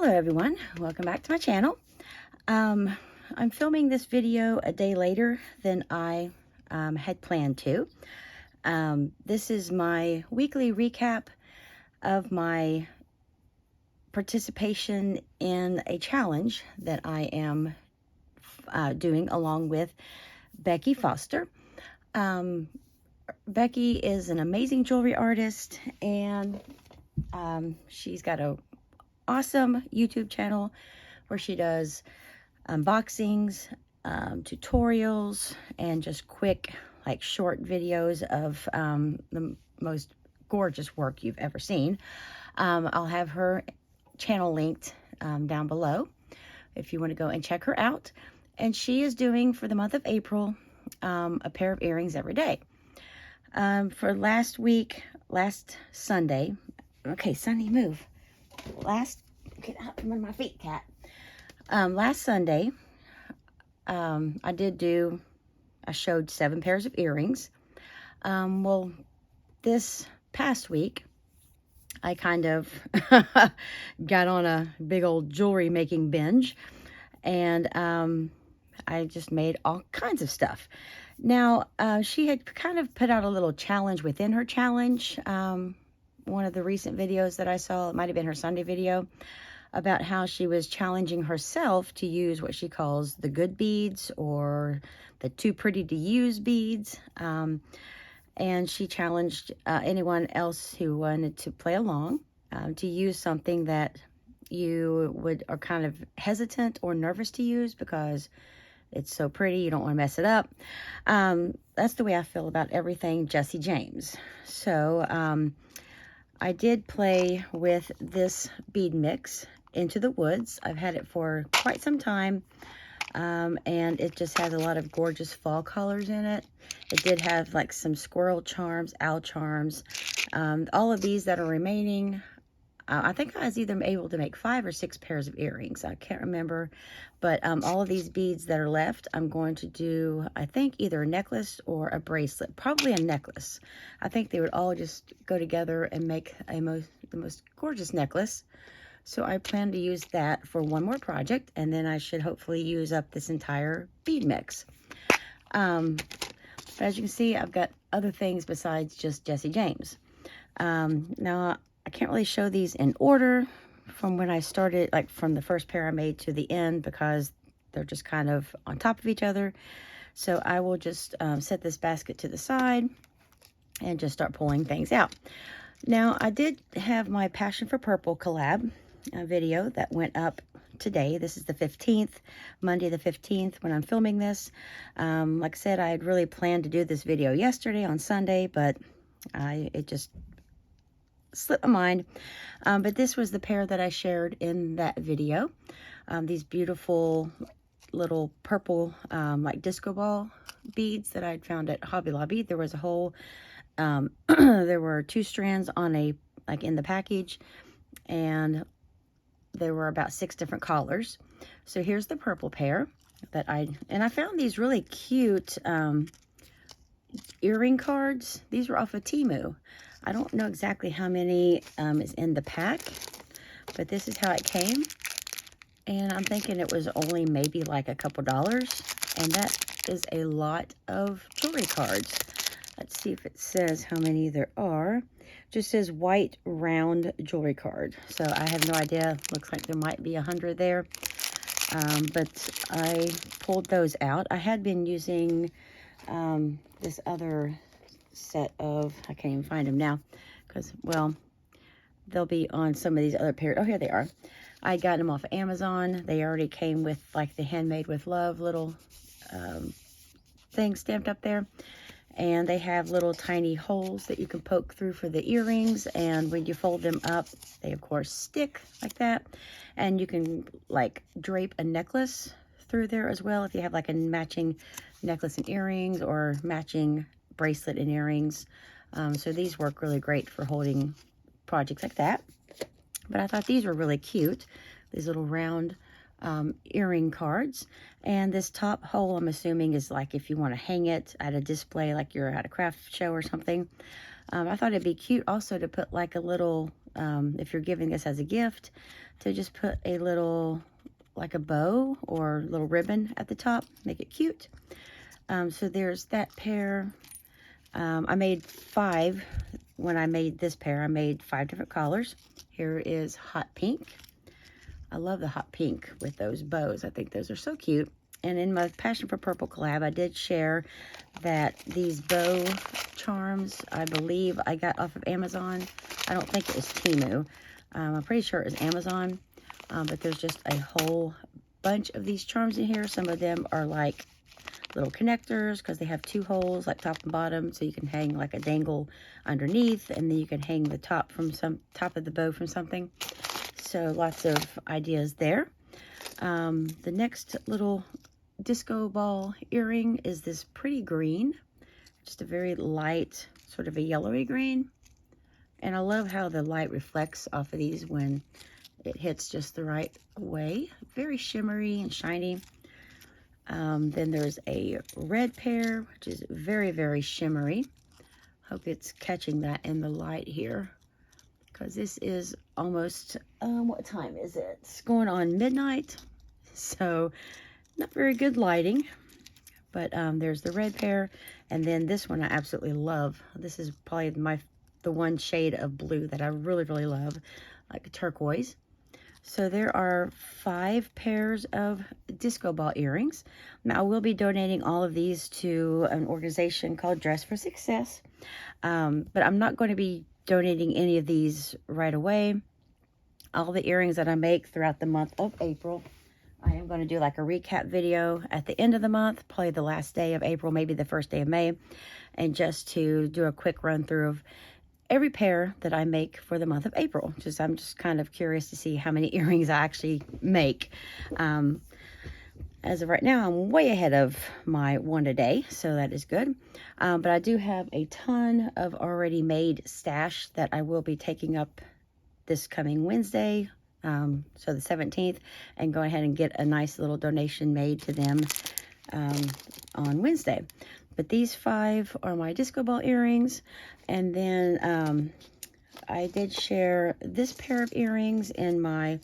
Hello everyone, welcome back to my channel. I'm filming this video a day later than I had planned to. This is my weekly recap of my participation in a challenge that I am doing along with Becky Foster. Becky is an amazing jewelry artist, and she's got a awesome YouTube channel where she does unboxings, tutorials, and just quick, like, short videos of the most gorgeous work you've ever seen. I'll have her channel linked down below if you want to go and check her out. And she is doing, for the month of April, a pair of earrings every day. For last Sunday, okay, Sunny, move. Get out from under my feet, cat. Last Sunday, I showed 7 pairs of earrings. Well, this past week, I kind of got on a big old jewelry making binge, and I just made all kinds of stuff. Now, she had kind of put out a little challenge within her challenge. One of the recent videos that I saw, it might have been her Sunday video, about how she was challenging herself to use what she calls the good beads, or the too pretty to use beads. And she challenged anyone else who wanted to play along to use something that you are kind of hesitant or nervous to use because it's so pretty, you don't want to mess it up. That's the way I feel about everything Jesse James. So I did play with this bead mix, Into the Woods. I've had it for quite some time, and it just has a lot of gorgeous fall colors in it. It did have like some squirrel charms, owl charms. All of these that are remaining, I think I was either able to make 5 or 6 pairs of earrings. I can't remember. But all of these beads that are left, I'm going to do, I think, either a necklace or a bracelet. Probably a necklace. I think they would all just go together and make the most gorgeous necklace. So I plan to use that for one more project, and then I should hopefully use up this entire bead mix. But as you can see, I've got other things besides just Jesse James. Now, I can't really show these in order from when I started, like from the first pair I made to the end, because they're just kind of on top of each other. So I will just set this basket to the side and just start pulling things out. Now, I did have my Passion for Purple collab video that went up today. This is the 15th, Monday the 15th when I'm filming this. Like I said, I had really planned to do this video yesterday on Sunday, but it just slipped my mind. But this was the pair that I shared in that video. These beautiful little purple like disco ball beads that I'd found at Hobby Lobby. There was a whole there were 2 strands on in the package, and there were about 6 different colors. So here's the purple pair that I found these really cute earring cards. These were off of Temu. I don't know exactly how many is in the pack, but this is how it came. And I'm thinking it was only maybe like a couple dollars. And that is a lot of jewelry cards. Let's see if it says how many there are. It just says white round jewelry card. So I have no idea. Looks like there might be 100 there. But I pulled those out. I had been using this other set of, I can't even find them now because, well, they'll be on some of these other pairs. Oh, here they are. I got them off of Amazon. They already came with like the Handmade with Love little thing stamped up there, and they have little tiny holes that you can poke through for the earrings, and when you fold them up, they of course stick like that, and you can like drape a necklace through there as well if you have like a matching necklace and earrings, or matching bracelet and earrings. So these work really great for holding projects like that. But I thought these were really cute, these little round earring cards. And this top hole, I'm assuming, is like if you want to hang it at a display, like you're at a craft show or something. I thought it'd be cute also to put like a little if you're giving this as a gift, to just put a little, like a bow or little ribbon at the top, make it cute. So there's that pair. I made 5. When I made this pair, I made 5 different colors. Here is hot pink. I love the hot pink with those bows. I think those are so cute. And in my Passion for Purple collab, I did share that these bow charms, I believe I got off of Amazon. I don't think it was Temu. I'm pretty sure it was Amazon. But there's just a whole bunch of these charms in here. Some of them are like little connectors because they have 2 holes, like top and bottom, so you can hang like a dangle underneath, and then you can hang the top of the bow from something. So lots of ideas there. The next little disco ball earring is this pretty green, just a very light, sort of a yellowy green. And I love how the light reflects off of these when it hits just the right way. Very shimmery and shiny. Then there's a red pair, which is very, very shimmery. Hope it's catching that in the light here, because this is almost, what time is it? It's going on midnight, so not very good lighting. But there's the red pair, and then this one I absolutely love. This is probably the one shade of blue that I really, really love, like a turquoise. So there are 5 pairs of disco ball earrings. Now I will be donating all of these to an organization called Dress for Success. But I'm not going to be donating any of these right away. All the earrings that I make throughout the month of April, I am going to do like a recap video at the end of the month, probably the last day of April, maybe the first day of May, and just to do a quick run through of every pair that I make for the month of April. I'm just kind of curious to see how many earrings I actually make. As of right now, I'm way ahead of my 1 a day, so that is good. But I do have a ton of already made stash that I will be taking up this coming Wednesday, so the 17th, and go ahead and get a nice little donation made to them on Wednesday. But these 5 are my disco ball earrings. And then I did share this pair of earrings in my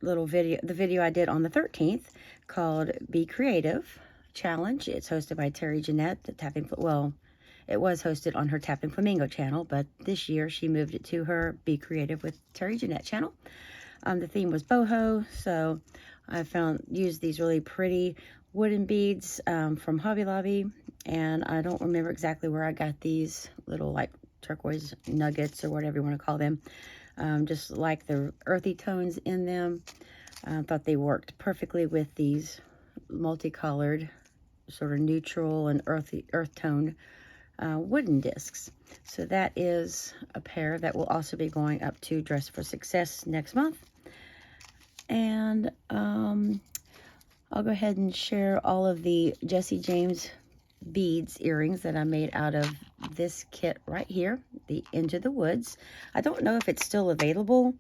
little video, the video I did on the 13th called Be Creative Challenge. It's hosted by Terry Jeanette, the Tapping, well, it was hosted on her Tapping Flamingo channel, but this year she moved it to her Be Creative with Terry Jeanette channel. The theme was boho, so I used these really pretty wooden beads from Hobby Lobby, and I don't remember exactly where I got these little like turquoise nuggets or whatever you want to call them. Just like the earthy tones in them. I thought they worked perfectly with these multicolored, sort of neutral and earth tone wooden discs. So that is a pair that will also be going up to Dress for Success next month. And I'll go ahead and share all of the Jesse James beads earrings that I made out of this kit right here, the Into the Woods. I don't know if it's still available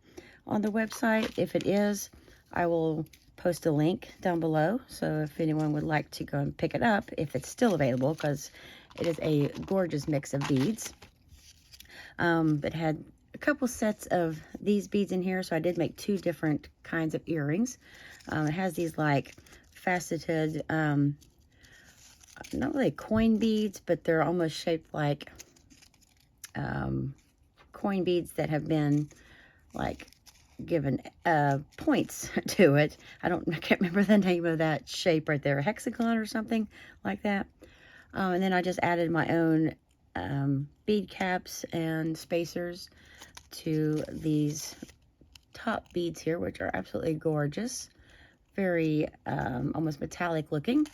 on the website. If it is, I will post a link down below, so if anyone would like to go and pick it up, if it's still available, because it is a gorgeous mix of beads. It had a couple sets of these beads in here, so I did make 2 different kinds of earrings. It has these like faceted, not really coin beads, but they're almost shaped like coin beads that have been like given points to it. I can't remember the name of that shape right there, a hexagon or something like that. And then I just added my own bead caps and spacers to these top beads here, which are absolutely gorgeous. Very almost metallic looking.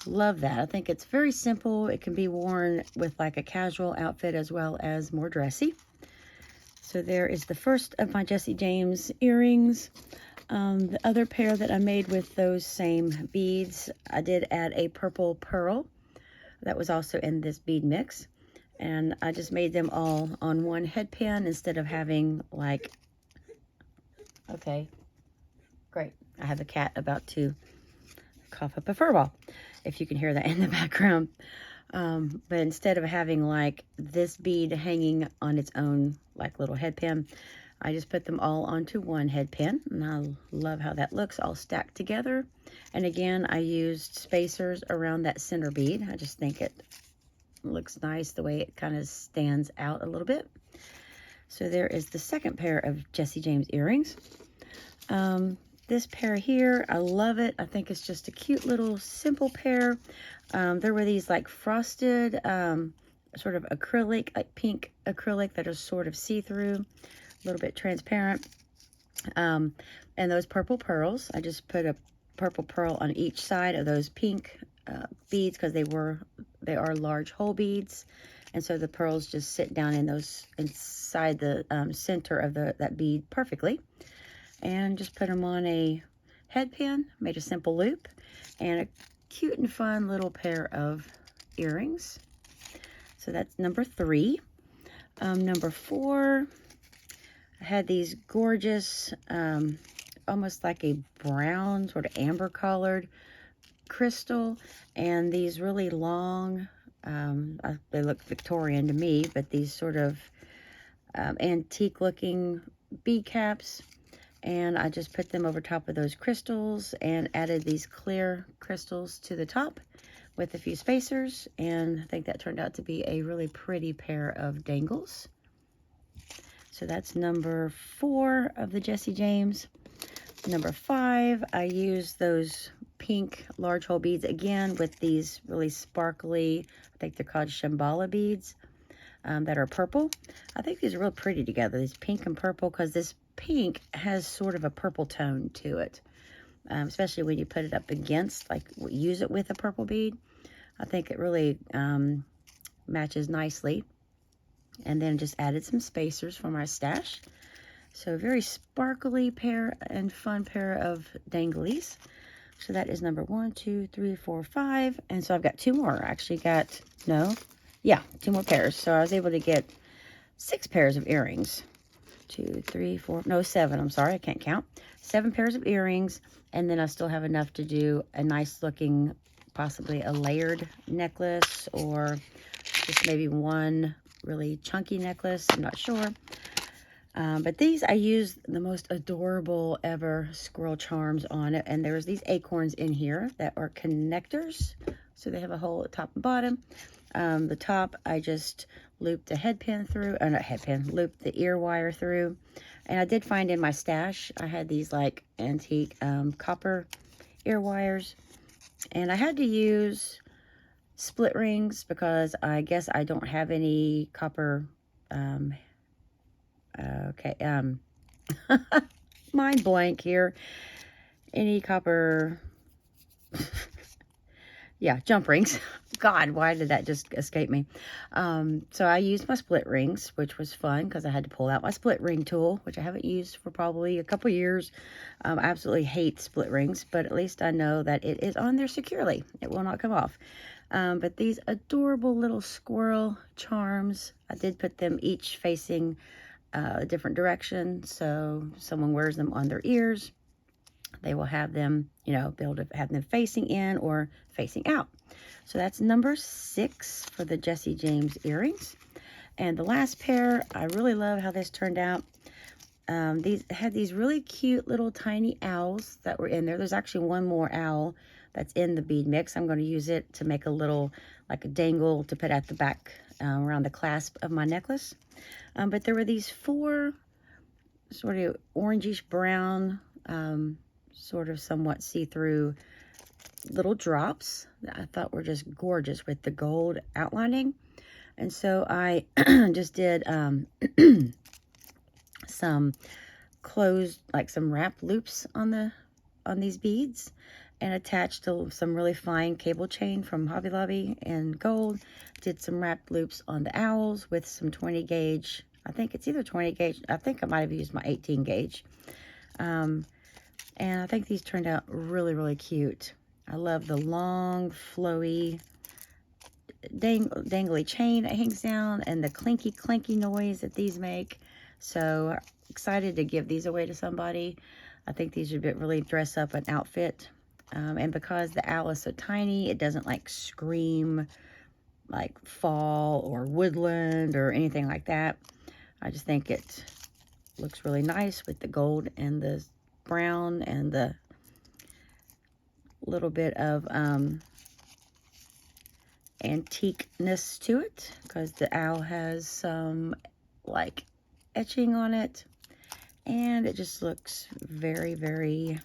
Love that. I think it's very simple. It can be worn with like a casual outfit as well as more dressy. So there is the first of my Jesse James earrings. The other pair that I made with those same beads, I did add a purple pearl that was also in this bead mix. And I just made them all on one head pin instead of having like, okay, great. I have a cat about to cough up a fur ball, if you can hear that in the background. But instead of having like this bead hanging on its own like little head pin, I just put them all onto one head pin, and I love how that looks all stacked together. And again, I used spacers around that center bead. I just think it looks nice the way it kind of stands out a little bit. So there is the second pair of Jessie James earrings. This pair here, I love it. I think it's just a cute little simple pair. There were these like frosted sort of acrylic, like pink acrylic that are sort of see-through, a little bit transparent. And those purple pearls, I just put a purple pearl on each side of those pink beads because they are large hole beads. And so the pearls just sit down in those inside the center of that bead perfectly. And just put them on a head pin, made a simple loop, and a cute and fun little pair of earrings. So that's number 3. Number 4, I had these gorgeous, almost like a brown, sort of amber colored crystal, and these really long, they look Victorian to me, but these sort of antique looking bead caps. And I just put them over top of those crystals and added these clear crystals to the top with a few spacers. And I think that turned out to be a really pretty pair of dangles. So that's number 4 of the Jessie James. Number 5, I used those pink large hole beads again with these really sparkly, I think they're called Shambhala beads that are purple. I think these are real pretty together, these pink and purple, because this pink has sort of a purple tone to it, especially when you put it up against, like use it with a purple bead. I think it really matches nicely. And then just added some spacers for my stash. So a very sparkly pair and fun pair of danglies. So that is number 1, 2, 3, 4, 5. And so I've got 2 more. I actually got, 2 more pairs. So I was able to get 6 pairs of earrings. 2, 3, 4, no, 7. I'm sorry, I can't count. 7 pairs of earrings. And then I still have enough to do a nice looking, possibly a layered necklace, or just maybe one really chunky necklace. I'm not sure. But these, I used the most adorable ever squirrel charms on it. And there's these acorns in here that are connectors. So they have a hole at top and bottom. The top, I just looped the head pin through, not head pin, looped the ear wire through. And I did find in my stash, I had these like antique copper ear wires. And I had to use split rings because I guess I don't have any copper, mind blank here, any copper, jump rings. God, why did that just escape me? So I used my split rings, which was fun because I had to pull out my split ring tool, which I haven't used for probably a couple years. I absolutely hate split rings, but at least I know that it is on there securely. It will not come off. But these adorable little squirrel charms, I did put them each facing a different direction. So someone wears them on their ears, they will have them, be able to have them facing in or facing out. So that's number 6 for the Jessie James earrings. And the last pair, I really love how this turned out. These had these really cute little tiny owls that were in there. There's actually one more owl that's in the bead mix. I'm going to use it to make a little, like a dangle to put at the back around the clasp of my necklace. But there were these 4 sort of orangish brown, sort of somewhat see-through little drops that I thought were just gorgeous with the gold outlining. And so I just did some closed, like some wrap loops on these beads, and attached to some really fine cable chain from Hobby Lobby in gold. Did some wrapped loops on the owls with some 20 gauge. I think it's either 20 gauge. I think I might have used my 18 gauge. And I think these turned out really, really cute. I love the long, flowy, dangly chain that hangs down and the clinky, clinky noise that these make. So excited to give these away to somebody. I think these would really dress up an outfit. And because the owl is so tiny, it doesn't like scream like fall or woodland or anything like that. I just think it looks really nice with the gold and the brown and the little bit of antiqueness to it, because the owl has some like etching on it, and it just looks very, very,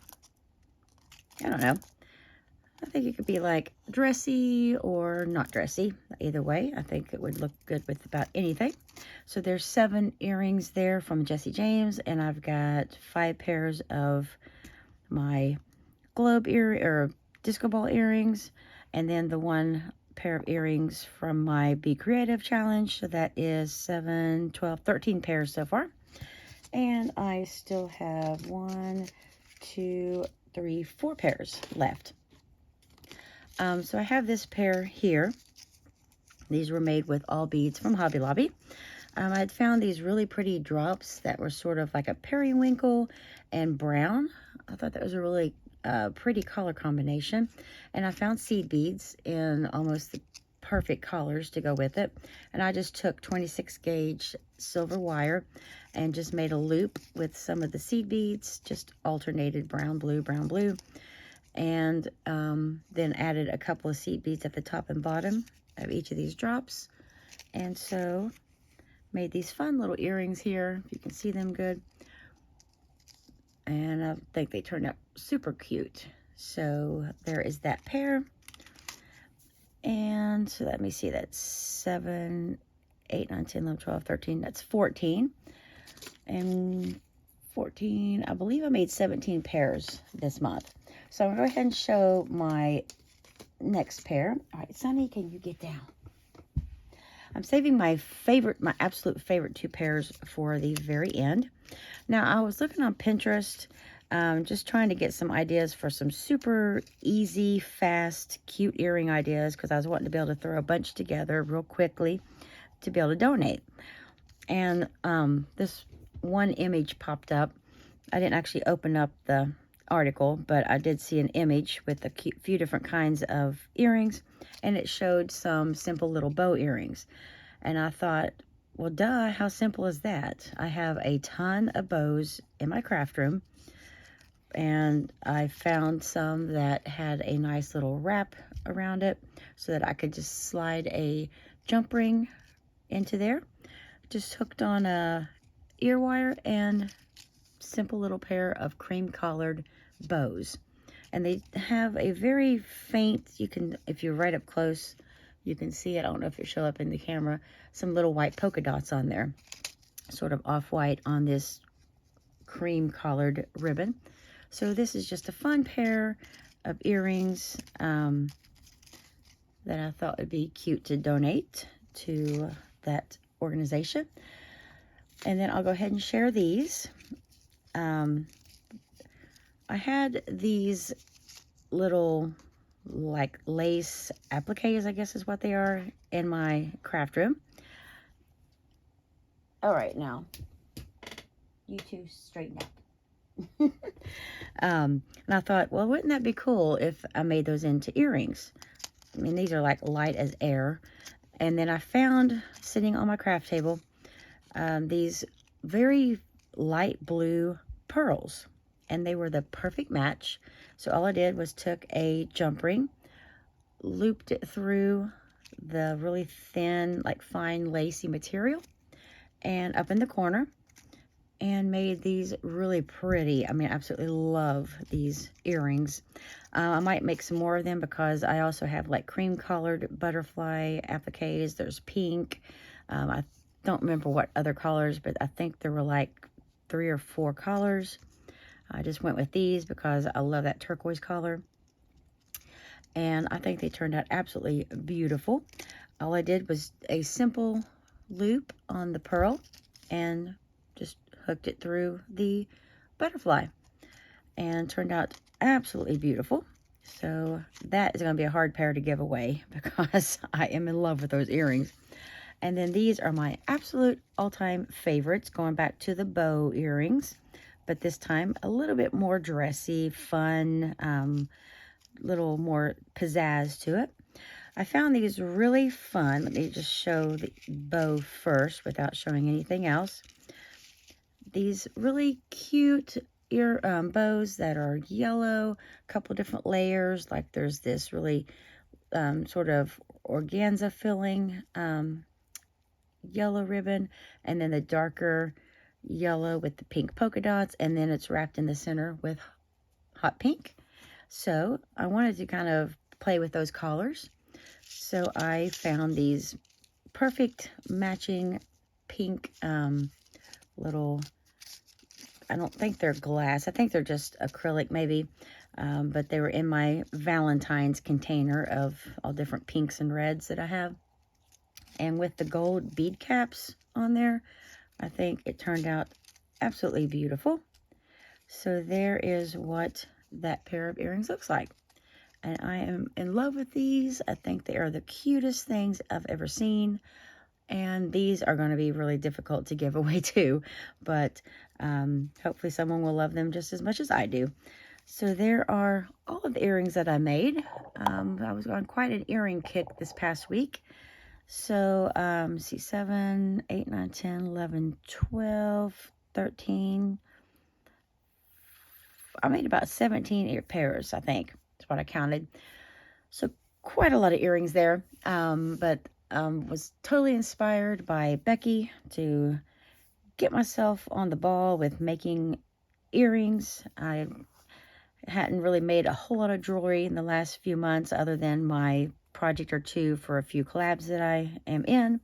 I don't know. I think it could be like dressy or not dressy. Either way, I think it would look good with about anything. So there's 7 earrings there from Jessie James, and I've got 5 pairs of my globe ear or disco ball earrings, and then the 1 pair of earrings from my Be Creative challenge. So that is 7, 12, 13 pairs so far. And I still have 1, 2, 3, 4 pairs left. So I have this pair here. These were made with all beads from Hobby Lobby. I had found these really pretty drops that were sort of like a periwinkle and brown. I thought that was a really pretty color combination. And I found seed beads in almost the perfect colors to go with it. And I just took 26 gauge silver wire and just made a loop with some of the seed beads, just alternated brown, blue, and then added a couple of seed beads at the top and bottom of each of these drops. And so made these fun little earrings here, if you can see them good. And I think they turned out super cute. So there is that pair. And so let me see, that's 7, 8, 9, 10, 11, 12, 13, that's 14. And 14, I believe I made 17 pairs this month. So I'm going to go ahead and show my next pair. All right, Sunny, can you get down? I'm saving my absolute favorite 2 pairs for the very end. Now, I was looking on Pinterest, just trying to get some ideas for some super easy, fast, cute earring ideas, because I was wanting to be able to throw a bunch together real quickly to be able to donate. And this one image popped up. I didn't actually open up the article, but I did see an image with a few different kinds of earrings, and it showed some simple little bow earrings. And I thought, well, duh, how simple is that? I have a ton of bows in my craft room, and I found some that had a nice little wrap around it so that I could just slide a jump ring into there. Just hooked on a ear wire and simple little pair of cream collared bows. And they have a very faint, you can, if you're right up close, you can see it. I don't know if it show up in the camera, some little white polka dots on there, sort of off-white on this cream collared ribbon. So this is just a fun pair of earrings that I thought would be cute to donate to that organization. And then I'll go ahead and share these. I had these little like lace appliques, I guess is what they are, in my craft room. All right, now you two straighten up. And I thought, well, wouldn't that be cool if I made those into earrings? I mean, these are like light as air. And then I found, sitting on my craft table, these very light blue pearls, and they were the perfect match. So all I did was took a jump ring, looped it through the really thin, like fine lacy material, and up in the corner, and made these really pretty. I mean, I absolutely love these earrings. I might make some more of them because I also have like cream colored butterfly appliques. There's pink. I don't remember what other colors, but I think there were like 3 or 4 colors. I just went with these because I love that turquoise color. And I think they turned out absolutely beautiful. All I did was a simple loop on the pearl and just hooked it through the butterfly. And turned out absolutely beautiful. So that is going to be a hard pair to give away because I am in love with those earrings. And then these are my absolute all-time favorites, going back to the bow earrings, but this time a little bit more dressy, fun, little more pizzazz to it. I found these really fun. Let me just show the bow first without showing anything else. These really cute ear bows that are yellow, a couple different layers. Like there's this really sort of organza filling yellow ribbon, and then the darker yellow with the pink polka dots, and then it's wrapped in the center with hot pink. So I wanted to kind of play with those colors. So I found these perfect matching pink little, I don't think they're glass. I think they're just acrylic maybe. But they were in my Valentine's container of all different pinks and reds that I have. And with the gold bead caps on there, I think it turned out absolutely beautiful. So there is what that pair of earrings looks like. And I am in love with these. I think they are the cutest things I've ever seen. And these are going to be really difficult to give away too. But hopefully someone will love them just as much as I do. So there are all of the earrings that I made. I was on quite an earring kick this past week. So, see, 7, 8, 9, 10, 11, 12, 13. I made about 17 pairs, I think. That's what I counted. So, quite a lot of earrings there. But was totally inspired by Becky to get myself on the ball with making earrings. I hadn't really made a whole lot of jewelry in the last few months other than my project or two for a few collabs that I am in.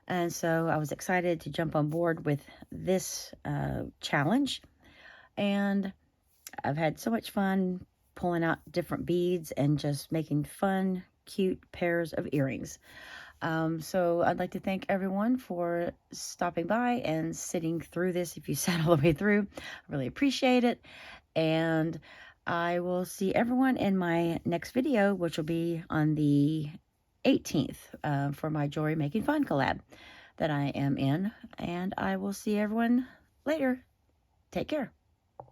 And so I was excited to jump on board with this challenge. And I've had so much fun pulling out different beads and just making fun, cute pairs of earrings. So I'd like to thank everyone for stopping by and sitting through this. If you sat all the way through, I really appreciate it. And I will see everyone in my next video, which will be on the 18th for my Jewelry Making Fun collab that I am in. And I will see everyone later. Take care.